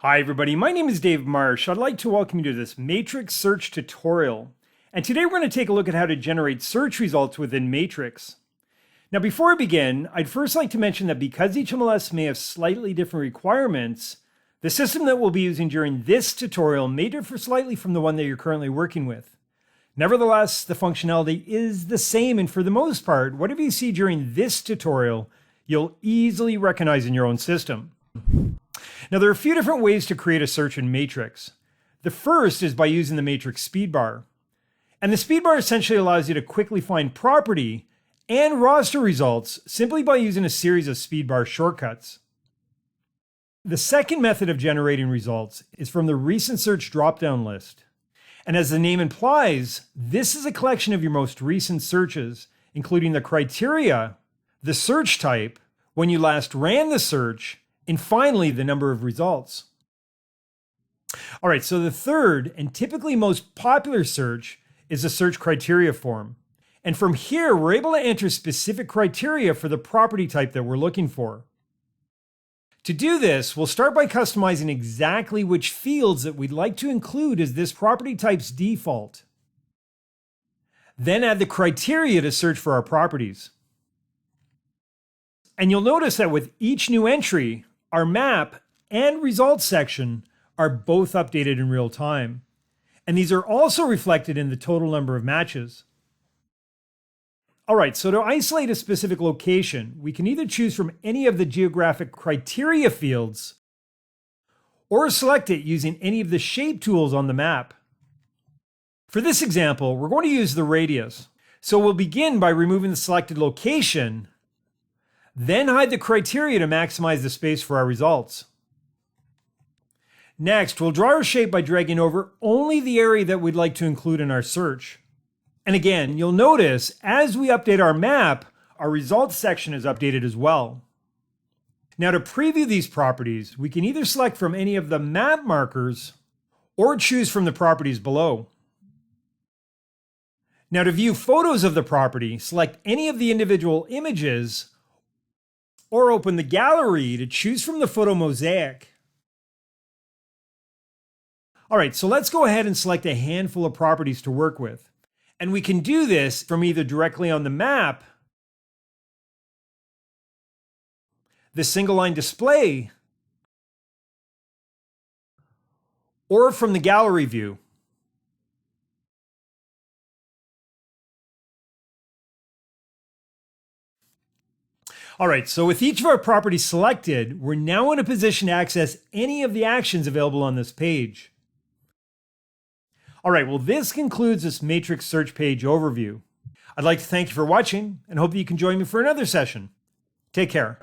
Hi everybody, my name is Dave Marsh. I'd like to welcome you to this matrix search tutorial. And today we're going to take a look at how to generate search results within Matrix. Now before I begin, I'd first like to mention that because each MLS may have slightly different requirements, the system that we'll be using during this tutorial may differ slightly from the one that you're currently working with. Nevertheless, the functionality is the same, and for the most part, whatever you see during this tutorial, you'll easily recognize in your own system. Now, there are a few different ways to create a search in Matrix. The first is by using the Matrix speedbar. And the speedbar essentially allows you to quickly find property and roster results simply by using a series of speedbar shortcuts. The second method of generating results is from the recent search drop-down list. And as the name implies, this is a collection of your most recent searches, including the criteria, the search type, when you last ran the search, and finally, the number of results. All right, so the third and typically most popular search is the search criteria form. And from here, we're able to enter specific criteria for the property type that we're looking for. To do this, we'll start by customizing exactly which fields that we'd like to include as this property type's default. Then add the criteria to search for our properties. And you'll notice that with each new entry, our map and results section are both updated in real time. And these are also reflected in the total number of matches. All right, so to isolate a specific location, we can either choose from any of the geographic criteria fields or select it using any of the shape tools on the map. For this example, we're going to use the radius. So we'll begin by removing the selected location, then hide the criteria to maximize the space for our results. Next, we'll draw our shape by dragging over only the area that we'd like to include in our search. And again, you'll notice as we update our map, our results section is updated as well. Now to preview these properties, we can either select from any of the map markers or choose from the properties below. Now to view photos of the property, select any of the individual images or open the gallery to choose from the photo mosaic. All right, so let's go ahead and select a handful of properties to work with. And we can do this from either directly on the map, the single line display, or from the gallery view. All right, so with each of our properties selected, we're now in a position to access any of the actions available on this page. All right, well, this concludes this Matrix search page overview. I'd like to thank you for watching and hope that you can join me for another session. Take care.